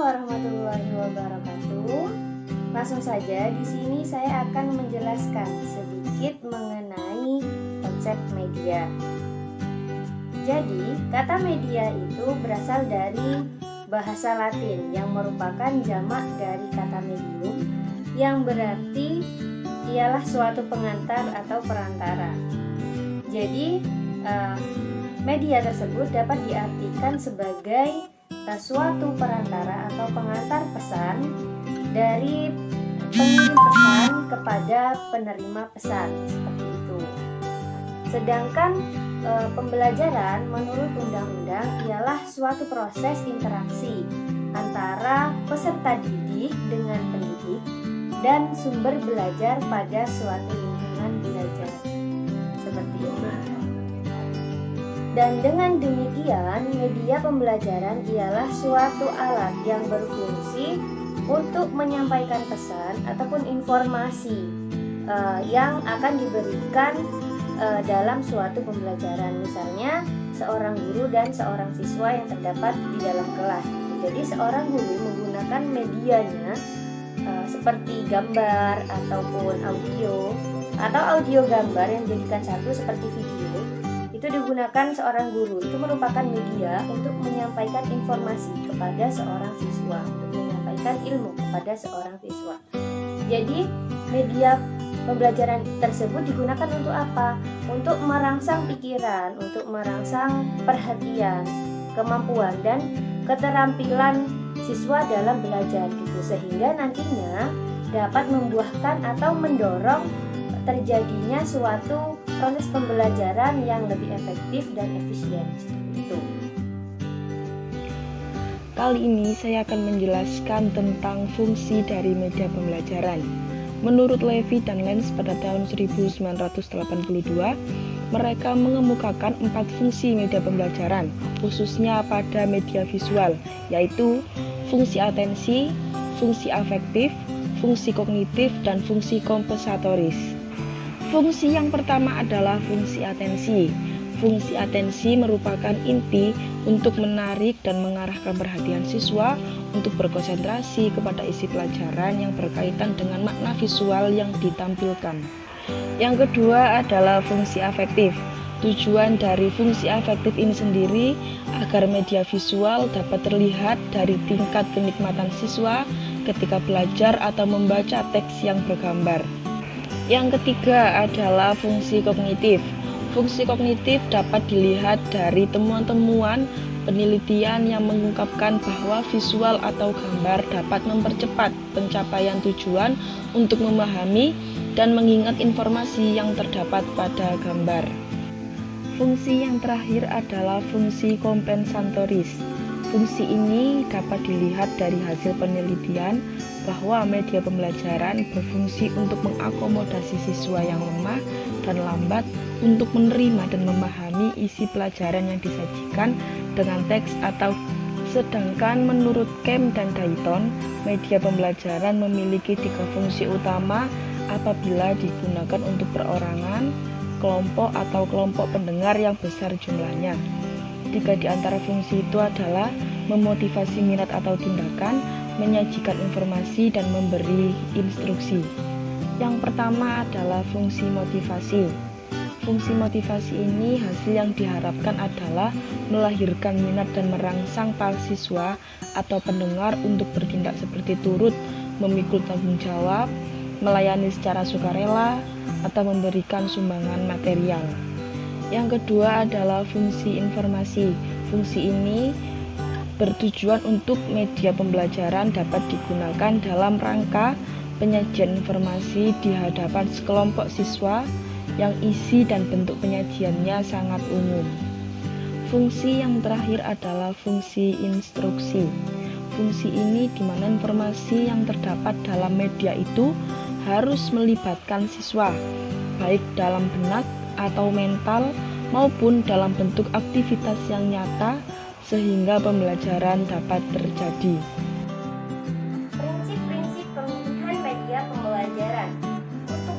warahmatullahi wabarakatuh. Langsung saja di sini saya akan menjelaskan sedikit mengenai konsep media. Jadi, kata media itu berasal dari bahasa Latin yang merupakan jamak dari kata medium yang berarti ialah suatu pengantar atau perantara. Jadi, media tersebut dapat diartikan sebagai suatu perantara atau pengantar pesan dari pengirim pesan kepada penerima pesan, seperti itu. Sedangkan pembelajaran menurut undang-undang ialah suatu proses interaksi antara peserta didik dengan pendidik dan sumber belajar pada suatu lingkungan belajar, seperti itu. Dan dengan demikian, media pembelajaran ialah suatu alat yang berfungsi untuk menyampaikan pesan ataupun informasi yang akan diberikan dalam suatu pembelajaran. Misalnya, seorang guru dan seorang siswa yang terdapat di dalam kelas. Jadi, seorang guru menggunakan medianya seperti gambar ataupun audio atau audio gambar yang dijadikan satu seperti video. Itu digunakan seorang guru, itu merupakan media untuk menyampaikan informasi kepada seorang siswa, untuk menyampaikan ilmu kepada seorang siswa. Jadi media pembelajaran tersebut digunakan untuk apa? Untuk merangsang pikiran, untuk merangsang perhatian, kemampuan dan keterampilan siswa dalam belajar gitu, sehingga nantinya dapat membuahkan atau mendorong terjadinya suatu proses pembelajaran yang lebih efektif dan efisien, seperti itu. Kali ini saya akan menjelaskan tentang fungsi dari media pembelajaran. Menurut Levy dan Lenz pada tahun 1982, mereka mengemukakan 4 fungsi media pembelajaran, khususnya pada media visual, yaitu fungsi atensi, fungsi afektif, fungsi kognitif, dan fungsi kompensatoris. Fungsi yang pertama adalah fungsi atensi. Fungsi atensi merupakan inti untuk menarik dan mengarahkan perhatian siswa untuk berkonsentrasi kepada isi pelajaran yang berkaitan dengan makna visual yang ditampilkan. Yang kedua adalah fungsi afektif. Tujuan dari fungsi afektif ini sendiri agar media visual dapat terlihat dari tingkat kenikmatan siswa ketika belajar atau membaca teks yang bergambar. Yang ketiga adalah fungsi kognitif. Fungsi kognitif dapat dilihat dari temuan-temuan penelitian yang mengungkapkan bahwa visual atau gambar dapat mempercepat pencapaian tujuan untuk memahami dan mengingat informasi yang terdapat pada gambar. Fungsi yang terakhir adalah fungsi kompensatoris. Fungsi ini dapat dilihat dari hasil penelitian bahwa media pembelajaran berfungsi untuk mengakomodasi siswa yang lemah dan lambat untuk menerima dan memahami isi pelajaran yang disajikan dengan teks atau. Sedangkan menurut Kemp dan Dayton, media pembelajaran memiliki 3 fungsi utama apabila digunakan untuk perorangan, kelompok atau kelompok pendengar yang besar jumlahnya. 3 di antara fungsi itu adalah memotivasi minat atau tindakan, menyajikan informasi, dan memberi instruksi. Yang pertama adalah fungsi motivasi. Fungsi motivasi ini hasil yang diharapkan adalah melahirkan minat dan merangsang para siswa atau pendengar untuk bertindak seperti turut memikul tanggung jawab, melayani secara sukarela, atau memberikan sumbangan material. Yang kedua adalah fungsi informasi. Fungsi ini bertujuan untuk media pembelajaran dapat digunakan dalam rangka penyajian informasi di hadapan sekelompok siswa yang isi dan bentuk penyajiannya sangat umum. Fungsi yang terakhir adalah fungsi instruksi. Fungsi ini di mana informasi yang terdapat dalam media itu harus melibatkan siswa, baik dalam benak atau mental maupun dalam bentuk aktivitas yang nyata sehingga pembelajaran dapat terjadi. Prinsip-prinsip pemilihan media pembelajaran. Untuk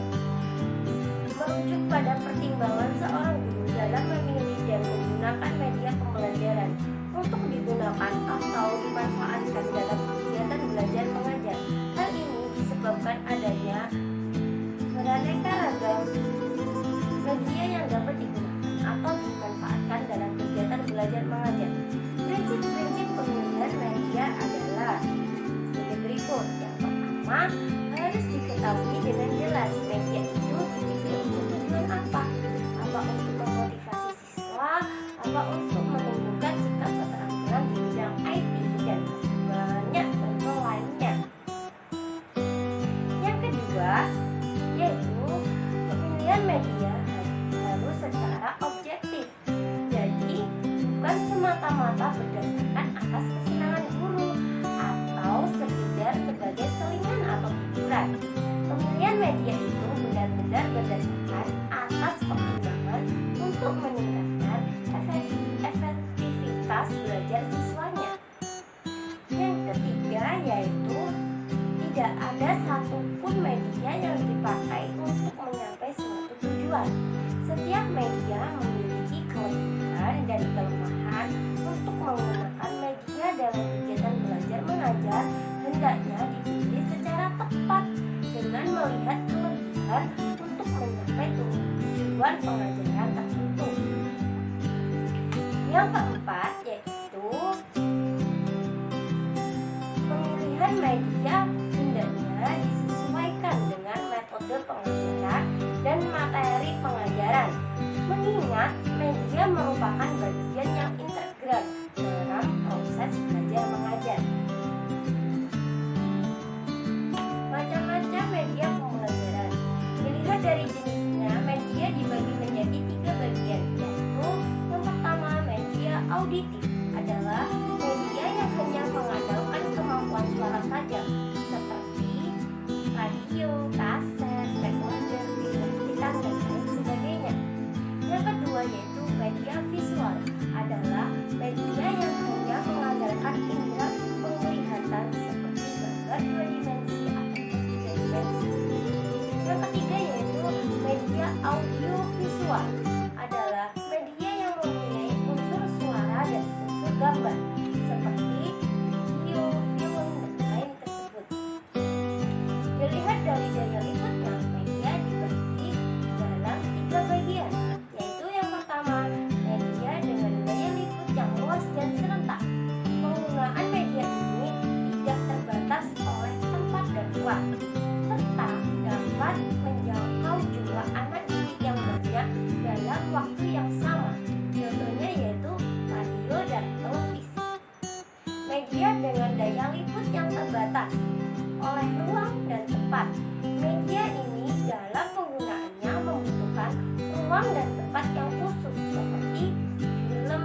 merujuk pada pertimbangan seorang guru dalam memilih dan menggunakan media pembelajaran untuk digunakan atau dimanfaatkan dalam belajar mengajar. Hal ini disebabkan adanya beraneka ragam media yang dapat digunakan atau dimanfaatkan dalam kegiatan belajar mengajar. Prinsip-prinsip pemilihan media adalah sebagai berikut. Yang pertama, harus diketahui dengan jelas media itu dipilih untuk tujuan apa. Apa untuk memotivasi siswa, apa untuk menumbuhkan sikap keterampilan di bidang IT, dan masih banyak contoh lainnya. Yang kedua, yaitu pemilihan media harus secara objektif. Jadi, bukan semata-mata berdasarkan atas kesenangan guru atau sekedar sebagai selingan atau hiburan. Pemilihan media itu benar-benar berdasarkan atas pertimbangan untuk meningkatkan efektivitas belajar siswanya. Yang ketiga, yaitu tidak ada satupun media yang dipakai untuk mencapai suatu tujuan. Setiap media memiliki kelebihan dan kelemahan. Untuk menggunakan media dalam kegiatan belajar mengajar, hendaknya dipilih secara tepat dengan melihat kelebihan untuk mencapai tujuan pengajaran tertentu. Yang keempat, yaitu pemilihan media hendaknya disesuaikan dengan metode pengajaran dan materi pengajaran, mengingat media merupakan bagian yang integral dalam proses belajar mengajar. Macam-macam media pembelajaran. Dilihat dari jenisnya, media dibagi menjadi 3 bagian, yaitu yang pertama, media auditif adalah media yang hanya mengandalkan kemampuan suara saja, seperti radio, kaset, recorder, film hitam, dan lain sebagainya. Yang kedua, yaitu media visual adalah media yang hanya mengandalkan indera penglihatan seperti gambar 2 dimensi atau 3 dimensi. Yang ketiga, yaitu media audiovisual adalah media yang mempunyai unsur suara dan unsur gambar seperti video, film, dan lain tersebut. Dilihat dari daya liputnya, media dibagi dalam 3 bagian, yaitu yang pertama, media dengan daya liput yang luas dan serentak. Penggunaan media ini tidak terbatas oleh tempat dan ruang, serta dapat menjangkau jumlah anak didik yang banyak dalam waktu yang sama. Contohnya yaitu radio dan televisi. Media dengan daya liput yang terbatas oleh ruang dan tempat. Media ini dalam penggunaannya membutuhkan ruang dan tempat yang khusus seperti film,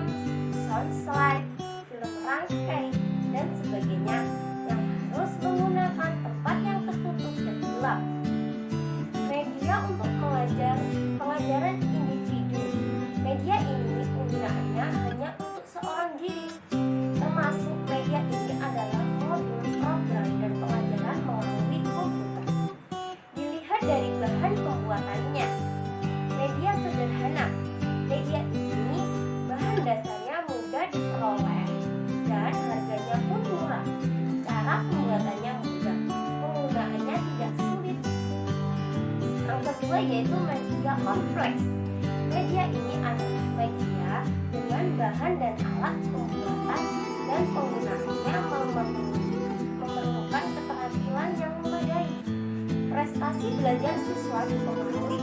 sound slide, film rangkai, dan sebagainya, yang harus menggunakan tempat yang tertutup dan gelap. Media untuk pengajaran individu. Media ini penggunaannya hanya untuk seorang diri. Termasuk media ini adalah modul, program, dan pengajaran melalui komputer. Dilihat dari bahan pembuatannya. Media sederhana. Media ini bahan dasarnya mudah diperoleh dan harganya pun murah. Cara pembuatannya mudah, penggunaannya tidak sulit. Yang kedua, yaitu media kompleks. Media ini adalah media dengan bahan dan alat pembuatan dan penggunaannya memerlukan keterampilan yang memadai. Prestasi belajar siswa dipengaruhi